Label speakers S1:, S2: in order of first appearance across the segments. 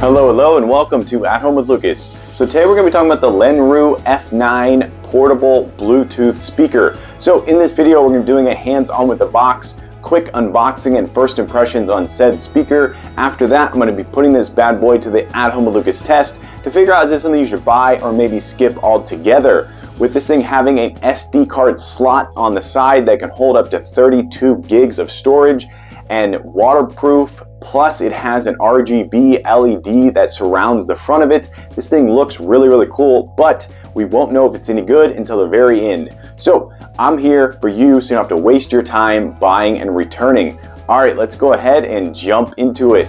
S1: Hello, and welcome to At Home with Lucas. So today we're going to be talking about the Lenrue F9 portable Bluetooth speaker. So in this video, we're going to be doing a hands-on with the box, quick unboxing and first impressions on said speaker. After that, I'm going to be putting this bad boy to the At Home with Lucas test to figure out is this something you should buy or maybe skip altogether. With this thing having an SD card slot on the side that can hold up to 32 gigs of storage and waterproof, plus it has an RGB LED that surrounds the front of it. This thing looks really cool, but we won't know if it's any good until the very end. So I'm here for you so you don't have to waste your time buying and returning. All right, let's go ahead and jump into it.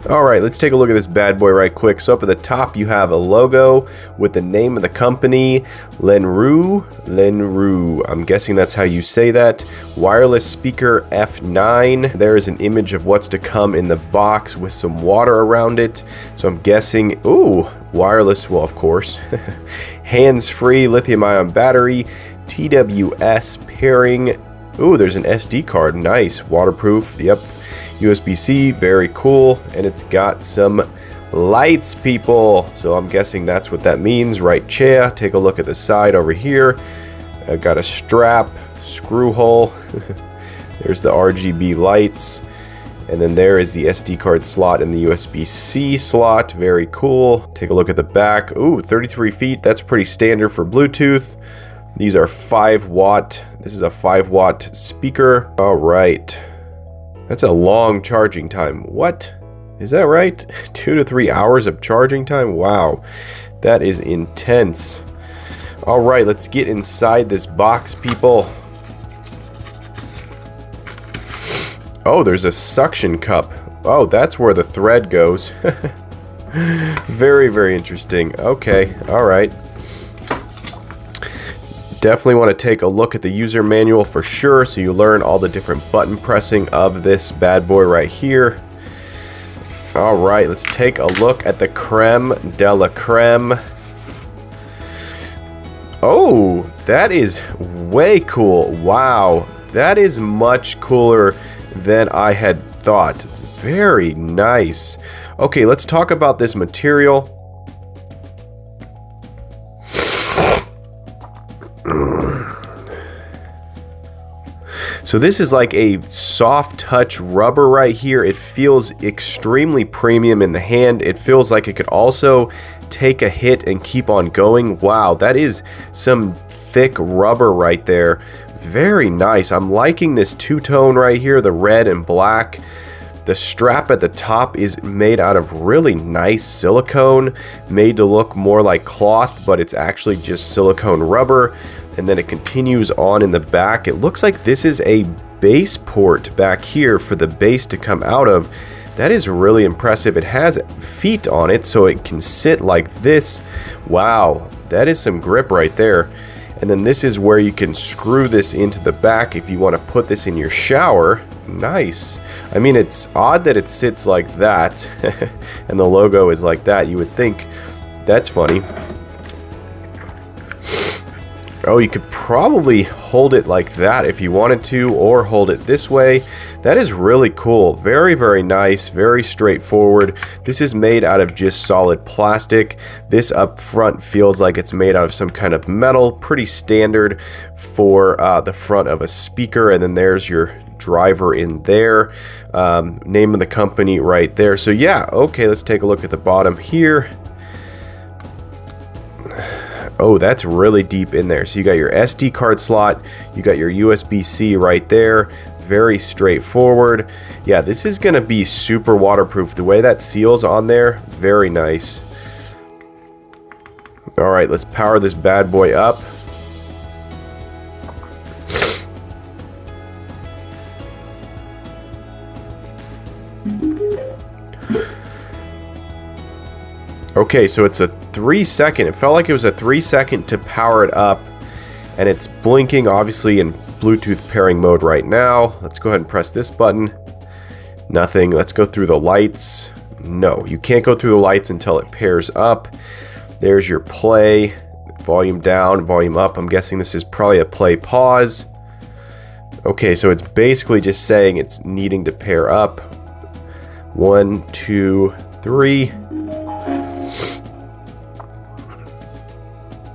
S2: Alright, let's take a look at this bad boy right quick. So up at the top you have a logo with the name of the company, Lenrue. I'm guessing that's how you say that. Wireless speaker F9. There is an image of what's to come in the box with some water around it. So I'm guessing, ooh, wireless, well of course. Hands-free lithium-ion battery, TWS pairing. Ooh, there's an SD card, nice. Waterproof, yep. USB-C, very cool, and it's got some lights, people. So I'm guessing that's what that means. Right chair. Take a look at the side over here. I got a strap, screw hole. There's the RGB lights, and then there is the SD card slot and the USB-C slot. Very cool. Take a look at the back. Ooh, 33 feet. That's pretty standard for Bluetooth. These are 5 watt. This is a 5 watt speaker. All right. That's a long charging time. What? Is that right? 2 to 3 hours of charging time? Wow. That is intense. Alright, let's get inside this box, people. Oh, there's a suction cup. Oh, that's where the thread goes. Very interesting. Okay, alright. Definitely want to take a look at the user manual for sure, so you learn all the different button pressing of this bad boy right here. Alright, let's take a look at the creme de la creme. Oh, that is way cool. Wow, that is much cooler than I had thought. It's very nice. Okay, let's talk about this material. So this is like a soft touch rubber right here. It feels extremely premium in the hand. It feels like it could also take a hit and keep on going. Wow, that is some thick rubber right there. Very nice. I'm liking this two-tone right here, the red and black. The strap at the top is made out of really nice silicone, made to look more like cloth, but it's actually just silicone rubber. And then it continues on in the back. It looks like this is a base port back here for the bass to come out of. That is really impressive. It has feet on it, so it can sit like this. Wow, that is some grip right there. And then this is where you can screw this into the back if you want to put this in your shower. Nice. I mean, it's odd that it sits like that and the logo is like that. You would think that's funny. Oh, you could probably hold it like that if you wanted to, or hold it this way. That is really cool. Very nice, very straightforward. This is made out of just solid plastic. This up front feels like it's made out of some kind of metal. Pretty standard for the front of a speaker. And then there's your driver in there. Name of the company right there. So yeah, okay, let's take a look at the bottom here. Oh, that's really deep in there. So you got your SD card slot, you got your USB-C right there. Very straightforward. Yeah, this is gonna be super waterproof. The way that seals on there, very nice. All right, let's power this bad boy up. Okay, so it's a 3-second. It felt like it was a 3-second to power it up, and it's blinking obviously in Bluetooth pairing mode right now. Let's go ahead and press this button. Nothing. Let's go through the lights. No, you can't go through the lights until it pairs up. There's your play, volume down, volume up. I'm guessing this is probably a play pause. Okay, so it's basically just saying it's needing to pair up. 1, 2, 3.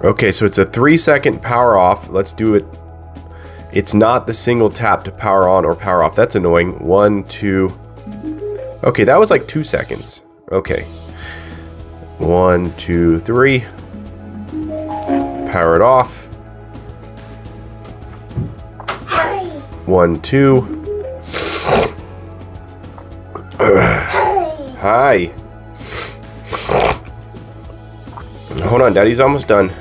S2: Okay, so it's a 3-second power off. Let's do it. It's not the single tap to power on or power off. That's annoying. 1, 2. Okay, that was like 2 seconds. Okay. 1, 2, 3. Power it off. 1, 2. Hi. Hold on, Daddy's almost done.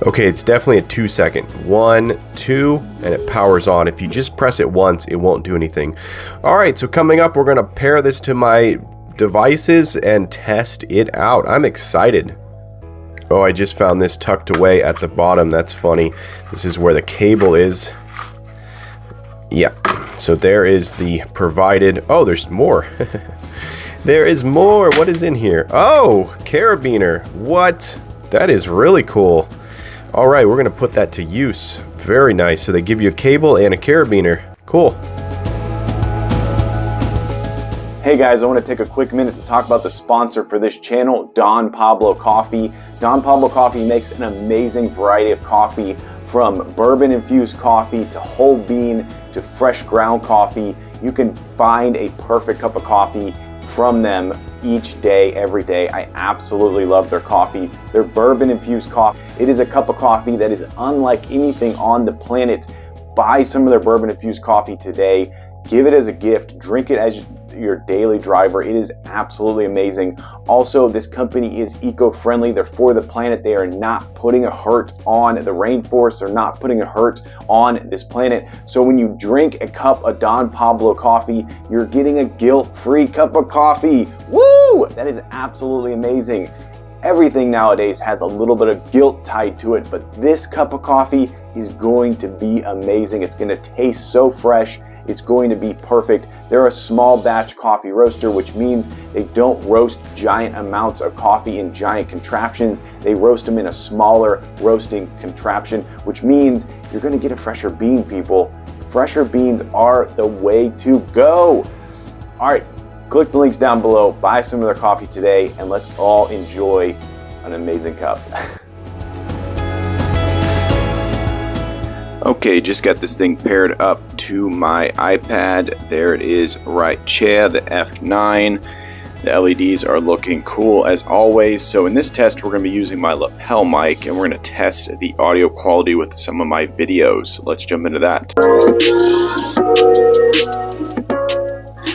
S2: Okay, it's definitely a 2-second. 1, 2, and it powers on. If you just press it once, it won't do anything. Alright, so coming up, we're going to pair this to my devices and test it out. I'm excited. Oh, I just found this tucked away at the bottom. That's funny. This is where the cable is. Yeah, so there is the provided... Oh, there's more. There is more. What is in here? Oh, carabiner. What? That is really cool. Alright, we're going to put that to use. Very nice. So they give you a cable and a carabiner. Cool.
S1: Hey guys, I want to take a quick minute to talk about the sponsor for this channel, Don Pablo Coffee. Don Pablo Coffee makes an amazing variety of coffee, from bourbon infused coffee to whole bean to fresh ground coffee. You can find a perfect cup of coffee from them each day, every day. I absolutely love their coffee. Their bourbon infused coffee. It is a cup of coffee that is unlike anything on the planet. Buy some of their bourbon infused coffee today. Give it as a gift. Drink it as your daily driver. It is absolutely amazing. Also, this company is eco-friendly. They're for the planet. They are not putting a hurt on the rainforest. They're not putting a hurt on this planet. So when you drink a cup of Don Pablo coffee, you're getting a guilt-free cup of coffee. Woo! That is absolutely amazing. Everything nowadays has a little bit of guilt tied to it, but this cup of coffee is going to be amazing. It's going to taste so fresh. It's going to be perfect. They're a small batch coffee roaster, which means they don't roast giant amounts of coffee in giant contraptions. They roast them in a smaller roasting contraption, which means you're going to get a fresher bean, people. Fresher beans are the way to go. All right, click the links down below, buy some of their coffee today, and let's all enjoy an amazing cup. Okay, just got this thing paired up to my iPad. There it is right there, the F9. The LEDs are looking cool as always. So in this test, we're going to be using my lapel mic, and we're going to test the audio quality with some of my videos. Let's jump into that.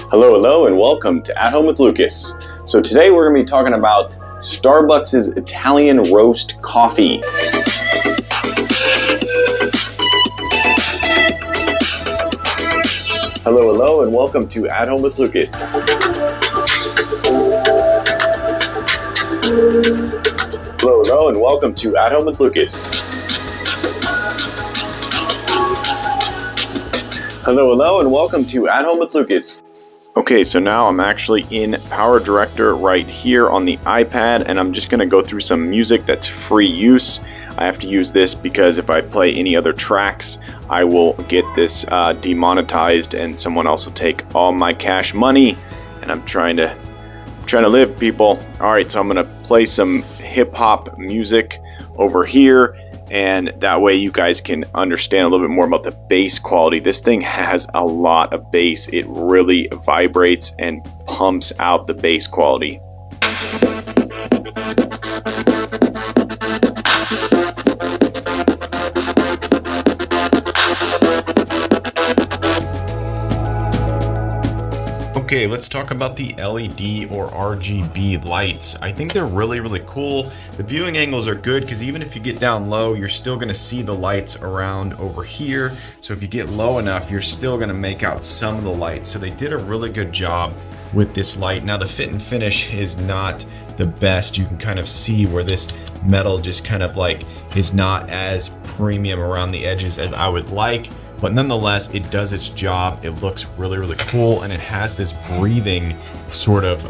S1: Hello, and welcome to At Home with Lucas. So today we're going to be talking about Starbucks' Italian roast coffee. Hello, and welcome to At Home with Lucas. Hello, and welcome to At Home with Lucas. Hello, and welcome to At Home with Lucas. Okay, so now I'm actually in Power Director right here on the iPad, and I'm just going to go through some music that's free use. I have to use this because if I play any other tracks, I will get this demonetized, and someone else will take all my cash money. And I'm trying to live, people. All right, so I'm going to play some hip hop music over here, and that way you guys can understand a little bit more about the bass quality. This thing has a lot of bass. It really vibrates and pumps out the bass quality.
S2: Okay, let's talk about the LED or RGB lights. I think they're really cool. The viewing angles are good because even if you get down low, you're still going to see the lights around over here. So if you get low enough, you're still going to make out some of the lights. So they did a really good job with this light. Now the fit and finish is not the best. You can kind of see where this metal just kind of like is not as premium around the edges as I would like.
S3: but nonetheless, it does its job. It looks really, really cool, and it has this breathing sort of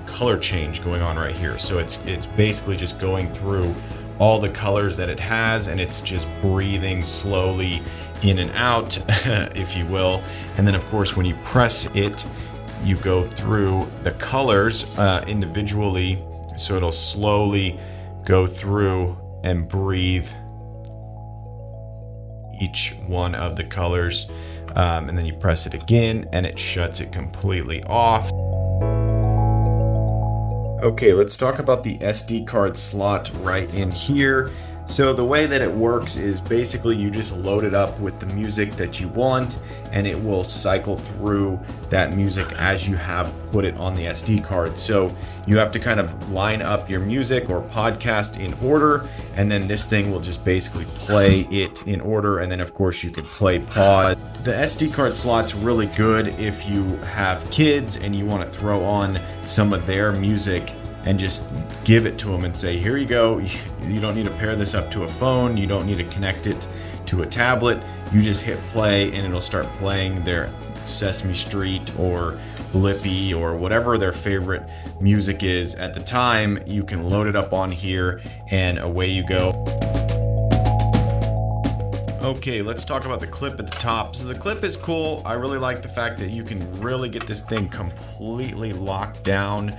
S3: color change going on right here. So it's basically just going through all the colors that it has, and it's just breathing slowly in and out, if you will. And then of course, when you press it, you go through the colors individually. So it'll slowly go through and breathe each one of the colors. And then you press it again and it shuts it completely off. Okay, let's talk about the SD card slot right in here. So the way that it works is basically you just load it up with the music that you want, and it will cycle through that music as you have put it on the SD card. So you have to kind of line up your music or podcast in order, and then this thing will just basically play it in order, and then of course you can play pause. The SD card slot's really good if you have kids and you want to throw on some of their music and just give it to them and say, here you go. You don't need to pair this up to a phone. You don't need to connect it to a tablet. You just hit play and it'll start playing their Sesame Street or Blippi or whatever their favorite music is at the time. You can load it up on here and away you go. Okay, let's talk about the clip at the top. So the clip is cool. I really like the fact that you can really get this thing completely locked down,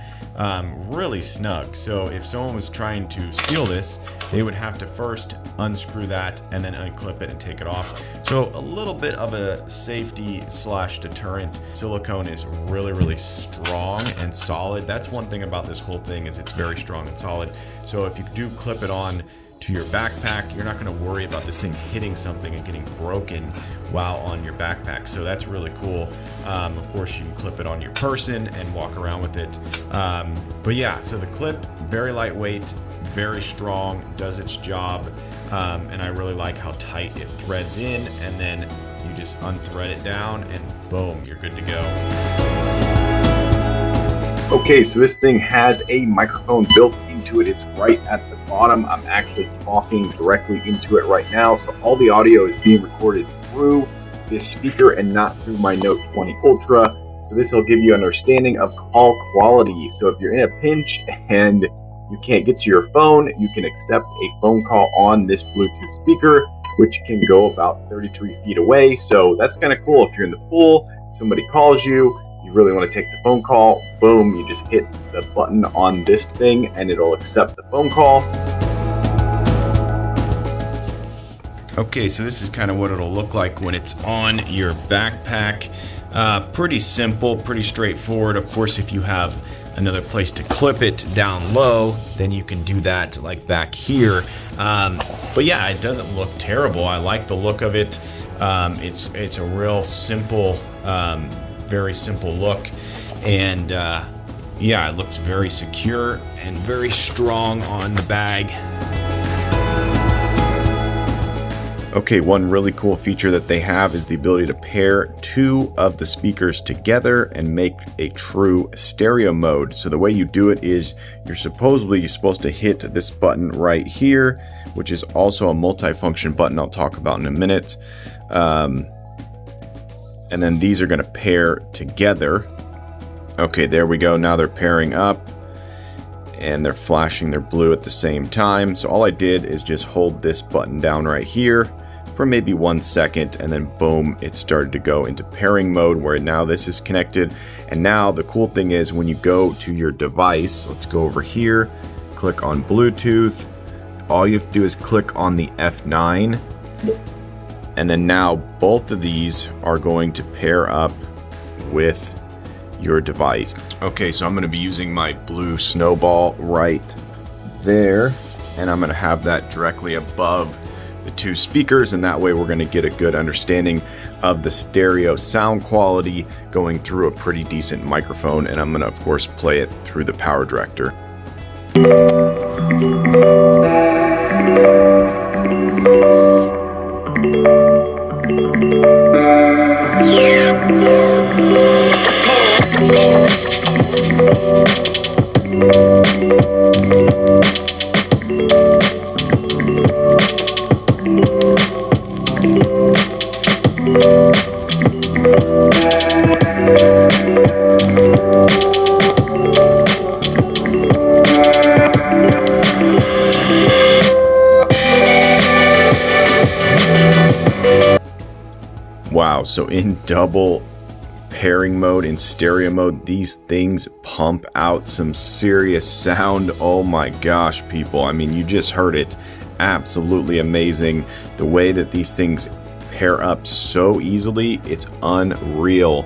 S3: really snug. So if someone was trying to steal this, they would have to first unscrew that and then unclip it and take it off. So a little bit of a safety slash deterrent. Silicone is really, really strong and solid. That's one thing about this whole thing, is it's very strong and solid. So if you do clip it on to your backpack, you're not going to worry about this thing hitting something and getting broken while on your backpack. So that's really cool. Of course, you can clip it on your person and walk around with it. But yeah, so the clip, very lightweight, very strong, does its job. And I really like how tight it threads in, and then you just unthread it down and boom, you're good to go.
S1: Okay, so this thing has a microphone built into it. It's right at the bottom. I'm actually talking directly into it right now. So all the audio is being recorded through this speaker and not through my Note 20 Ultra. So this will give you an understanding of call quality. So if you're in a pinch and you can't get to your phone, you can accept a phone call on this Bluetooth speaker, which can go about 33 feet away. So that's kind of cool. If you're in the pool, somebody calls you, you really want to take the phone call, boom, you just hit the button on this thing and it'll accept the phone call.
S3: Okay, so this is kind of what it'll look like when it's on your backpack. Pretty simple, pretty straightforward. Of course, if you have another place to clip it down low, then you can do that like back here. But yeah, it doesn't look terrible. I like the look of it. It's a real simple, very simple look, and yeah, it looks very secure and very strong on the bag.
S2: Okay, one really cool feature that they have is the ability to pair two of the speakers together and make a true stereo mode. So the way you do it is you're supposed to hit this button right here, which is also a multi-function button I'll talk about in a minute. And then these are going to pair together. Okay, there we go. Now they're pairing up and they're flashing their blue at the same time. So all I did is just hold this button down right here for maybe 1 second, and then boom, it started to go into pairing mode where now this is connected. And now the cool thing is when you go to your device, let's go over here, click on Bluetooth. All you have to do is click on the F9. And then now both of these are going to pair up with your device. Okay, so I'm going to be using my blue snowball right there, and I'm going to have that directly above the two speakers, and that way we're going to get a good understanding of the stereo sound quality going through a pretty decent microphone. And I'm going to of course play it through the power director. wow. So in double pairing mode, in stereo mode, these things pump out some serious sound. Oh my gosh, people. I mean, you just heard it. Absolutely amazing. The way that these things pair up so easily, it's unreal.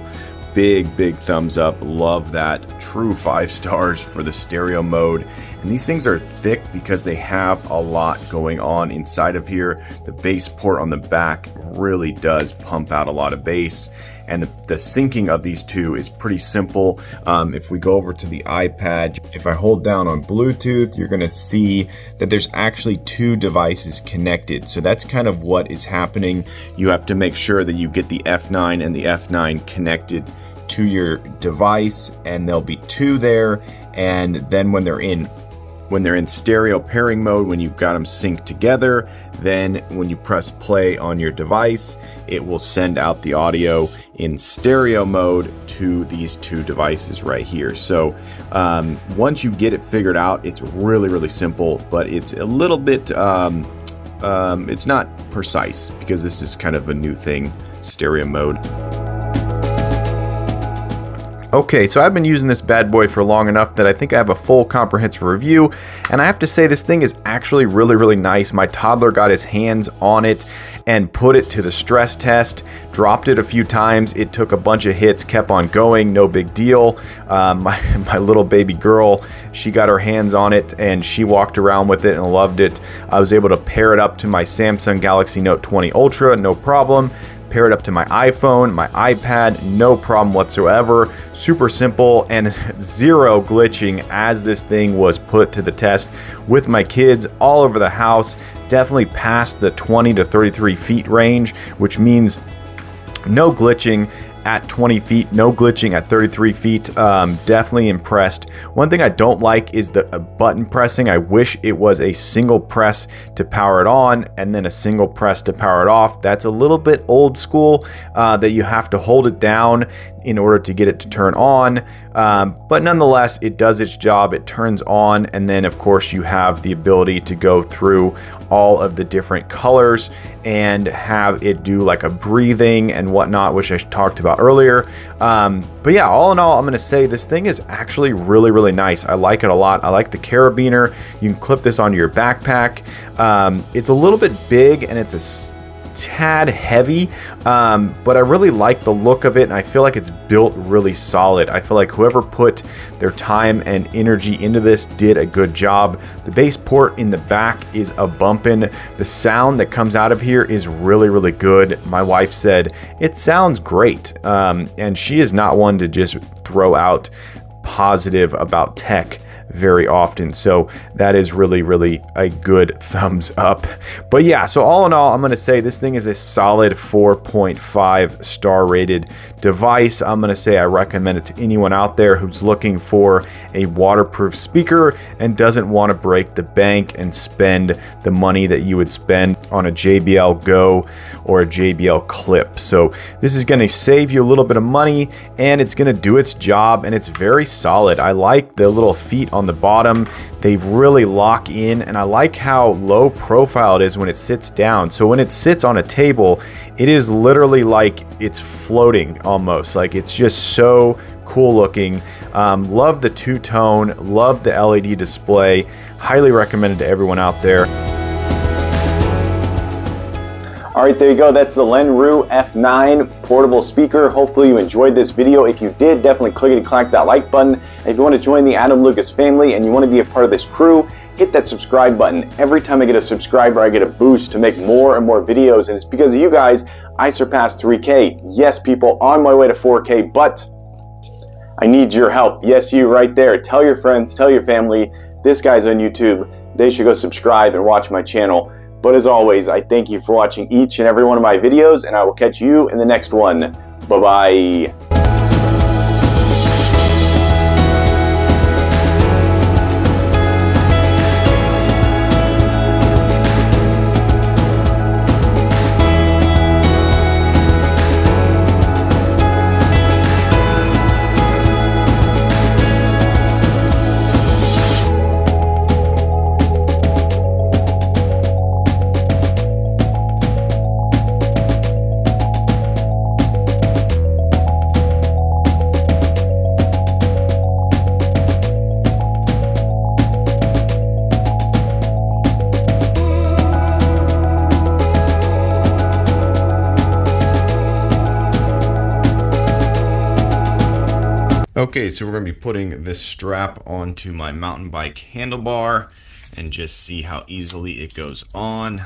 S2: Big thumbs up. Love that. True 5 stars for the stereo mode. And these things are thick because they have a lot going on inside of here. The bass port on the back really does pump out a lot of bass. And the syncing of these two is pretty simple. If we go over to the iPad, if I hold down on Bluetooth, you're gonna see that there's actually 2 devices connected. So that's kind of what is happening. You have to make sure that you get the F9 and the F9 connected to your device, and there'll be 2 there. And then when they're in stereo pairing mode, when you've got them synced together, then when you press play on your device, it will send out the audio in stereo mode to these 2 devices right here. So once you get it figured out, it's really simple, but it's a little bit, it's not precise because this is kind of a new thing, stereo mode. Okay, so I've been using this bad boy for long enough that I think I have a full comprehensive review, and I have to say this thing is actually really nice. My toddler got his hands on it and put it to the stress test, dropped it a few times, it took a bunch of hits, kept on going, no big deal. My little baby girl, she got her hands on it and she walked around with it and loved it. I was able to pair it up to my Samsung Galaxy Note 20 Ultra, no problem. Pair it up to my iPhone, my iPad, no problem whatsoever. Super simple and 0 glitching as this thing was put to the test with my kids all over the house. Definitely past the 20 to 33 feet range, which means no glitching at 20 feet, no glitching at 33 feet. Definitely impressed. One thing I don't like is the button pressing. I wish it was a single press to power it on and then a single press to power it off. That's a little bit old school, that you have to hold it down in order to get it to turn on. But nonetheless, it does its job. It turns on, and then of course you have the ability to go through all of the different colors and have it do like a breathing and whatnot, which I talked about earlier. But yeah, all in all, I'm gonna say this thing is actually really nice. I like it a lot. I like the carabiner. You can clip this onto your backpack. It's a little bit big and it's a tad heavy, but I really like the look of it, and I feel like it's built really solid. I feel like whoever put their time and energy into this did a good job. The bass port in the back is a bumpin'. The sound that comes out of here is really good. My wife said it sounds great, and she is not one to just throw out positive about tech very often, so that is really a good thumbs up. But yeah, so all in all, I'm gonna say this thing is a solid 4.5 star rated device. I'm gonna say I recommend it to anyone out there who's looking for a waterproof speaker and doesn't want to break the bank and spend the money that you would spend on a JBL Go or a JBL Clip. So this is gonna save you a little bit of money, and it's gonna do its job, and it's very solid. I like the little feet on the bottom. They really lock in, and I like how low profile it is when it sits down. So when it sits on a table, it is literally like it's floating almost. Like, it's just so cool looking. Love the two-tone, love the LED display. Highly recommended to everyone out there.
S1: All right, there you go. That's the Lenrue F9 portable speaker. Hopefully you enjoyed this video. If you did, definitely click that like button. And if you want to join the Adam Lucas family and you want to be a part of this crew, hit that subscribe button. Every time I get a subscriber, I get a boost to make more and more videos. And it's because of you guys, I surpassed 3K. Yes, people, on my way to 4K, but I need your help. Yes, you right there. Tell your friends, tell your family, this guy's on YouTube. They should go subscribe and watch my channel. But as always, I thank you for watching each and every one of my videos, and I will catch you in the next one. Bye-bye.
S3: Okay, so we're going to be putting this strap onto my mountain bike handlebar and just see how easily it goes on.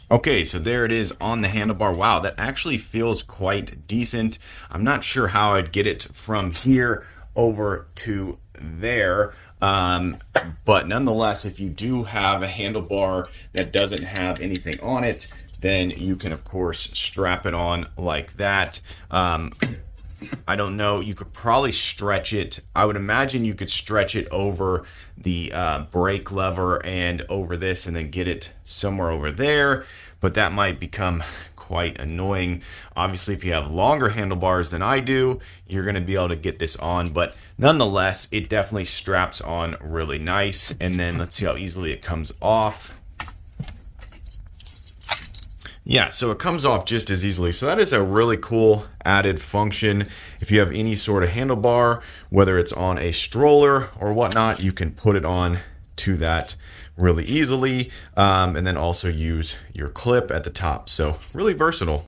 S3: Okay, so there it is on the handlebar. Wow, that actually feels quite decent. I'm not sure how I'd get it from here over to there. But nonetheless, if you do have a handlebar that doesn't have anything on it, then you can of course strap it on like that. I don't know, you could probably stretch it. I would imagine you could stretch it over the brake lever and over this and then get it somewhere over there, but that might become quite annoying. Obviously, if you have longer handlebars than I do, you're going to be able to get this on, but nonetheless, it definitely straps on really nice. And then let's see how easily it comes off. Yeah, so it comes off just as easily. So that is a really cool added function. If you have any sort of handlebar, whether it's on a stroller or whatnot, you can put it on to that really easily, and then also use your clip at the top. So really versatile.